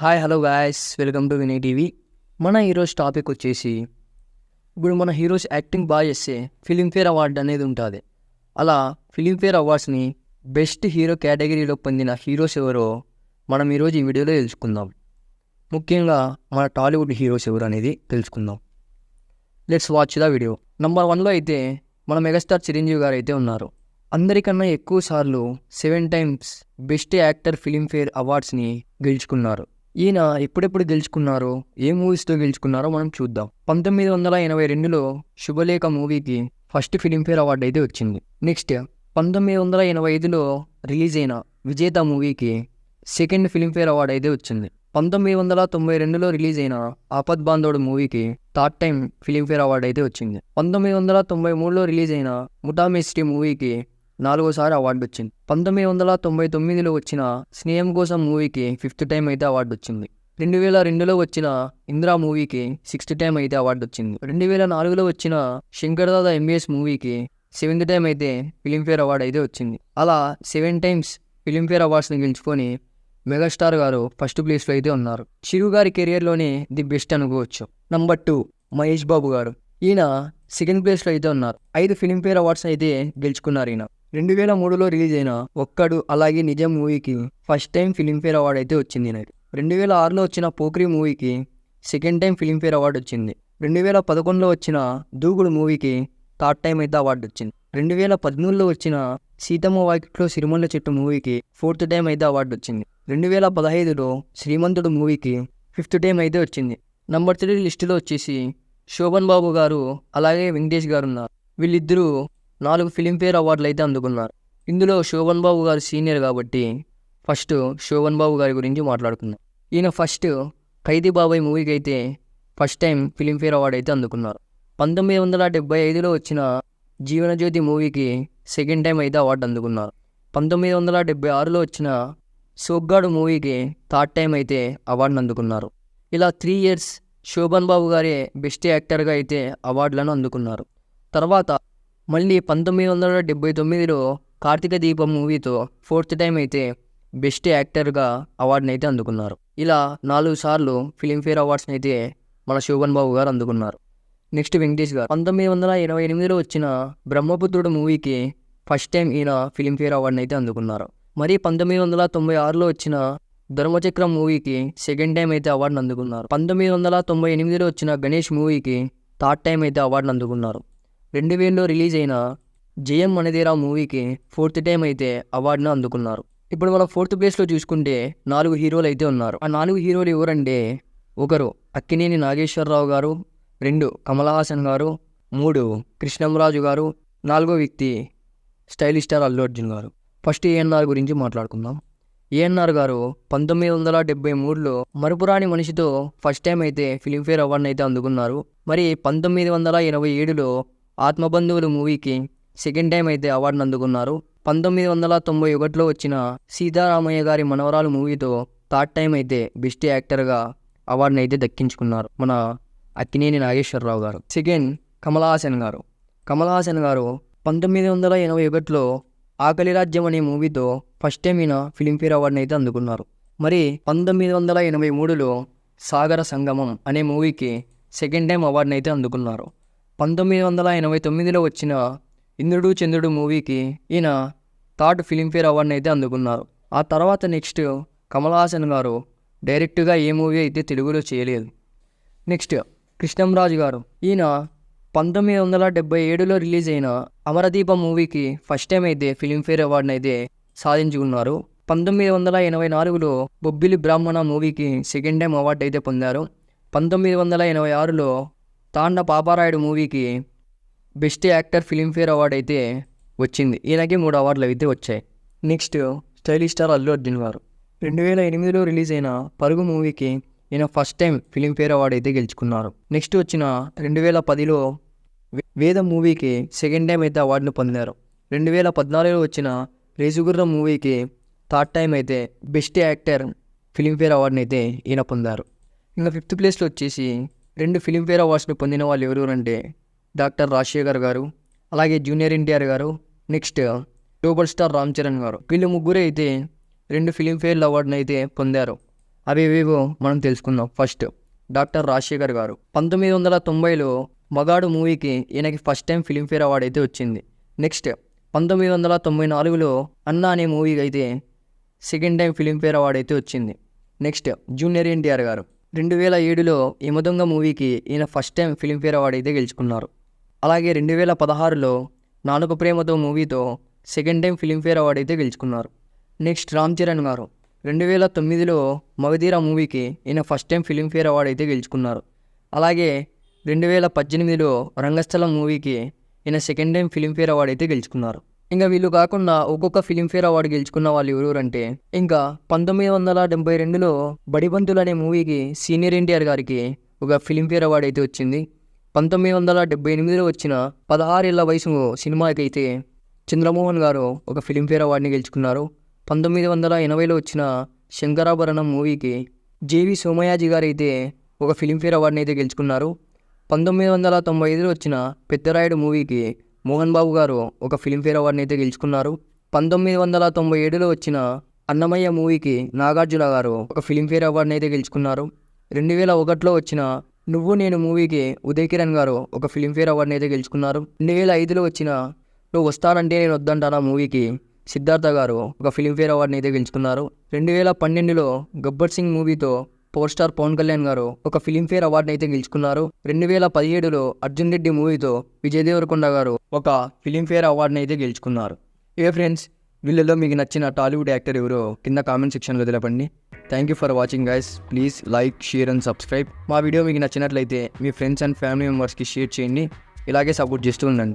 Hi hello guys, welcome to Vinay TV. మన ఈరోజు topic వచ్చేసి, ఇప్పుడు మన హీరోస్ యాక్టింగ్ బాగా చేస్తే ఫిలింఫేర్ అవార్డు అనేది ఉంటుంది. అలా ఫిలింఫేర్ అవార్డ్స్ని బెస్ట్ హీరో కేటగిరీలో పొందిన హీరోస్ ఎవరో మనం ఈరోజు ఈ వీడియోలో తెలుసుకుందాం. ముఖ్యంగా మన టాలీవుడ్ హీరోస్ ఎవరు అనేది తెలుసుకుందాం. Let's watch the video. Number 1లో అయితే మన మెగాస్టార్ చిరంజీవి గారు అయితే ఉన్నారు. అందరికన్నా ఎక్కువ సార్లు 7 times బెస్ట్ యాక్టర్ ఫిలింఫేర్ అవార్డ్స్ని గెలుచుకున్నారు. ఈయన ఎప్పుడెప్పుడు గెలుచుకున్నారో, ఏ మూవీస్తో గెలుచుకున్నారో మనం చూద్దాం. 1982లో శుభలేఖ మూవీకి ఫస్ట్ ఫిలింఫేర్ అవార్డు అయితే వచ్చింది. నెక్స్ట్ 1985లో రిలీజ్ అయిన విజేత మూవీకి సెకండ్ ఫిలింఫేర్ అవార్డు అయితే వచ్చింది. 1992లో రిలీజ్ అయిన ఆపద్ బాంధవుడు మూవీకి థర్డ్ టైం ఫిలింఫేర్ అవార్డు అయితే వచ్చింది. 1993లో రిలీజ్ అయిన ముఠా మిస్ట్రీ మూవీకి 4వ అవార్డు వచ్చింది. 1999లో వచ్చిన స్నేహం కోసం మూవీకి 5th టైం అయితే అవార్డు వచ్చింది. 2002లో వచ్చిన ఇంద్రా మూవీకి 6th టైం అయితే అవార్డు వచ్చింది. 2004లో వచ్చిన శంకర్దాద ఎంబీఎస్ మూవీకి 7th టైం అయితే ఫిలింఫేర్ అవార్డు అయితే వచ్చింది. అలా 7 times ఫిలింఫేర్ అవార్డ్స్ని గెలుచుకొని మెగాస్టార్ గారు ఫస్ట్ ప్లేస్లో అయితే ఉన్నారు. చిరు గారి కెరియర్లోనే ది బెస్ట్ అనుకోవచ్చు. నంబర్ 2 మహేష్ బాబు గారు. ఈయన సెకండ్ ప్లేస్లో అయితే ఉన్నారు. 5 ఫిలింఫేర్ అవార్డ్స్ అయితే గెలుచుకున్నారు. ఈయన 2003లో రిలీజ్ అయిన ఒక్కడు అలాగే నిజం మూవీకి ఫస్ట్ టైం ఫిలింఫేర్ అవార్డు అయితే వచ్చింది. 2006లో వచ్చిన పోక్రీ మూవీకి సెకండ్ టైం ఫిలింఫేర్ అవార్డు వచ్చింది. 2011లో వచ్చిన దూకుడు మూవీకి థర్డ్ టైం అయితే అవార్డు వచ్చింది. 2013లో వచ్చిన సీతమ్మ వాకిట్లో సిరిమల్ల చెట్టు మూవీకి 4th టైం అయితే అవార్డు వచ్చింది. 2015లో శ్రీమంతుడు మూవీకి 5th టైం అయితే వచ్చింది. నంబర్ 3 లిస్టులో వచ్చేసి శోభన్ బాబు గారు అలాగే వెంకటేష్ గారు ఉన్నారు. వీళ్ళిద్దరూ 4 ఫిలింఫేర్ అవార్డులు అయితే అందుకున్నారు. ఇందులో శోభన్ బాబు గారు సీనియర్ కాబట్టి ఫస్ట్ శోభన్ బాబు గారి గురించి మాట్లాడుకుందాం. ఈయన ఫస్ట్ ఖైదీ బాబాయ్ మూవీకి అయితే ఫస్ట్ టైం ఫిలింఫేర్ అవార్డు అయితే అందుకున్నారు. 1975లో వచ్చిన జీవనజ్యోతి మూవీకి సెకండ్ టైం అయితే అవార్డు అందుకున్నారు. 1976లో వచ్చిన సోగ్గాడు మూవీకి థర్డ్ టైం అయితే అవార్డును అందుకున్నారు. ఇలా 3 years శోభన్ బాబు గారే బెస్ట్ యాక్టర్గా అయితే అవార్డులను అందుకున్నారు. తర్వాత మళ్ళీ 1979లో కార్తీక దీపం మూవీతో 4th టైం అయితే బెస్ట్ యాక్టర్గా అవార్డుని అయితే అందుకున్నారు. ఇలా 4 సార్లు ఫిలింఫేర్ అవార్డ్స్ని అయితే మన శోభన్ బాబు గారు అందుకున్నారు. నెక్స్ట్ వెంకటేష్ గారు. 1988లో వచ్చిన బ్రహ్మపుత్రుడు మూవీకి ఫస్ట్ టైం ఈయన ఫిలింఫేర్ అవార్డుని అయితే అందుకున్నారు. మరి 1996లో వచ్చిన ధర్మచక్రం మూవీకి సెకండ్ టైం అయితే అవార్డుని అందుకున్నారు. 1998లో వచ్చిన గణేష్ మూవీకి థర్డ్ టైం అయితే అవార్డుని అందుకున్నారు. 2000లో రిలీజ్ అయిన జయం మనదేరా మూవీకి 4th టైం అయితే అవార్డును అందుకున్నారు. ఇప్పుడు మనం 4th ప్లేస్లో చూసుకుంటే 4 హీరోలు అయితే ఉన్నారు. ఆ 4 హీరోలు ఎవరంటే, ఒకరు అక్కినేని నాగేశ్వరరావు గారు, 2 కమల్ హాసన్ గారు, 3 కృష్ణంరాజు గారు, 4వ వ్యక్తి స్టైలిష్ స్టార్ అల్లు అర్జున్ గారు. ఫస్ట్ ఏఎన్ఆర్ గురించి మాట్లాడుకుందాం. ఏఎన్ఆర్ గారు 1973లో మరుపురాని మనిషితో ఫస్ట్ టైం అయితే ఫిలింఫేర్ అవార్డుని అయితే అందుకున్నారు. మరి 1987లో ఆత్మబంధువులు మూవీకి సెకండ్ టైం అయితే అవార్డును అందుకున్నారు. 1991లో వచ్చిన సీతారామయ్య గారి మనవరాలు మూవీతో థర్డ్ టైం అయితే బెస్ట్ యాక్టర్గా అవార్డుని అయితే దక్కించుకున్నారు మన అక్కినేని నాగేశ్వరరావు గారు. సెకండ్ కమల్ హాసన్ గారు. కమల్ హాసన్ గారు 1981లో ఆకలి రాజ్యం అనే మూవీతో ఫస్ట్ టైం ఈయన ఫిలింఫేర్ అవార్డుని అయితే అందుకున్నారు. మరి 1983లో సాగర సంగమం అనే మూవీకి సెకండ్ టైం అవార్డుని అయితే అందుకున్నారు. 1989లో వచ్చిన ఇంద్రుడు చంద్రుడు మూవీకి ఈయన థర్డ్ ఫిలింఫేర్ అవార్డుని అయితే అందుకున్నారు. ఆ తర్వాత నెక్స్ట్ కమల్ హాసన్ గారు డైరెక్ట్గా ఏ మూవీ అయితే తెలుగులో చేయలేదు. నెక్స్ట్ కృష్ణంరాజు గారు. ఈయన 1977లో రిలీజ్ అయిన అమరదీపం మూవీకి ఫస్ట్ టైం అయితే ఫిలింఫేర్ అవార్డుని అయితే సాధించుకున్నారు. 1984లో బొబ్బిలి బ్రాహ్మణ మూవీకి సెకండ్ టైం అవార్డు అయితే పొందారు. 1986లో తాండ పాపారాయుడు మూవీకి బెస్ట్ యాక్టర్ ఫిలింఫేర్ అవార్డు అయితే వచ్చింది. ఈయనకి 3 అవార్డులు అయితే వచ్చాయి. Next stylish star Allu Arjun గారు. 2008లో రిలీజ్ అయిన పరుగు మూవీకి ఈయన ఫస్ట్ టైం ఫిలింఫేర్ అవార్డు అయితే గెలుచుకున్నారు. నెక్స్ట్ వచ్చిన 2010లో వేదం మూవీకి సెకండ్ టైం అయితే అవార్డును పొందారు. 2014లో వచ్చిన రేసుగుర్రం మూవీకి థర్డ్ టైం అయితే బెస్ట్ యాక్టర్ ఫిలింఫేర్ అవార్డుని అయితే ఈయన పొందారు. ఇంకా 5th ప్లేస్లో వచ్చేసి 2 ఫిలింఫేర్ అవార్డ్స్ని పొందిన వాళ్ళు ఎవరు అంటే డాక్టర్ రాజశేఖర్ గారు, అలాగే జూనియర్ ఎన్టీఆర్ గారు, next global star Ram Charan గారు. వీళ్ళు ముగ్గురే అయితే 2 ఫిలింఫేర్ అవార్డుని అయితే పొందారు. అవి ఏవేవో మనం తెలుసుకుందాం. ఫస్ట్ డాక్టర్ రాజశేఖర్ గారు 1990లో మగాడు మూవీకి ఈయనకి ఫస్ట్ టైం ఫిలింఫేర్ అవార్డు అయితే వచ్చింది. నెక్స్ట్ 1994లో అన్నా అనే మూవీకి అయితే సెకండ్ టైం ఫిలింఫేర్ అవార్డు అయితే వచ్చింది. నెక్స్ట్ జూనియర్ ఎన్టీఆర్ గారు 2007లో యమదొంగ మూవీకి ఈయన ఫస్ట్ టైం ఫిలింఫేర్ అవార్డు అయితే గెలుచుకున్నారు. అలాగే 2016లో నాలుక ప్రేమతో మూవీతో సెకండ్ టైం ఫిలింఫేర్ అవార్డు అయితే గెలుచుకున్నారు. నెక్స్ట్ రామ్ చరణ్ గారు 2009లో మగధీర మూవీకి ఈయన ఫస్ట్ టైం ఫిలింఫేర్ అవార్డు అయితే గెలుచుకున్నారు. అలాగే 2018లో రంగస్థలం మూవీకి ఈయన సెకండ్ టైం ఫిలింఫేర్ అవార్డు అయితే గెలుచుకున్నారు. ఇంకా వీళ్ళు కాకుండా ఒక్కొక్క ఫిలింఫేర్ అవార్డు గెలుచుకున్న వాళ్ళు ఎవరంటే, ఇంకా 1972లో బడిబంతులు అనే మూవీకి సీనియర్ ఎన్టీఆర్ గారికి ఒక ఫిలింఫేర్ అవార్డు అయితే వచ్చింది. 1978లో వచ్చిన 16 ఏళ్ల వయసు సినిమాకి అయితే చంద్రమోహన్ గారు ఒక ఫిలింఫేర్ అవార్డుని గెలుచుకున్నారు. 1980లో వచ్చిన శంకరాభరణం మూవీకి జేవి సోమయాజీ గారు అయితే ఒక ఫిలింఫేర్ అవార్డుని అయితే గెలుచుకున్నారు. 1995లో వచ్చిన పెద్దరాయుడు మూవీకి మోహన్ బాబు గారు ఒక ఫిలింఫేర్ అవార్డుని అయితే గెలుచుకున్నారు. 1997లో వచ్చిన అన్నమయ్య మూవీకి నాగార్జున గారు ఒక ఫిలింఫేర్ అవార్డుని అయితే గెలుచుకున్నారు. 2001లో వచ్చిన నువ్వు నేను మూవీకి ఉదయ్ కిరణ్ గారు ఒక ఫిలింఫేర్ అవార్డుని అయితే గెలుచుకున్నారు. 2005లో వచ్చిన నువ్వు వస్తానంటే నేను వద్దంటానా మూవీకి సిద్ధార్థ గారు ఒక ఫిలింఫేర్ అవార్డుని అయితే గెలుచుకున్నారు. 2012లో గబ్బర్ సింగ్ మూవీతో పవర్ స్టార్ పవన్ కళ్యాణ్ గారు ఒక ఫిలింఫేర్ అవార్డుని అయితే గెలుచుకున్నారు. 2017లో అర్జున్ రెడ్డి మూవీతో విజయ్ దేవరకొండ గారు ఒక ఫిలింఫేర్ అవార్డుని అయితే గెలుచుకున్నారు. ఫ్రెండ్స్, వీళ్ళలో మీకు నచ్చిన టాలీవుడ్ యాక్టర్ ఎవరో కింద కామెంట్ సెక్షన్లో తెలపండి. Thank you for watching guys. Please like, share and subscribe. మా వీడియో మీకు నచ్చినట్లయితే మీ ఫ్రెండ్స్ అండ్ ఫ్యామిలీ మెంబర్స్కి షేర్ చేయండి. ఇలాగే సపోర్ట్ చేస్తూ ఉండండి.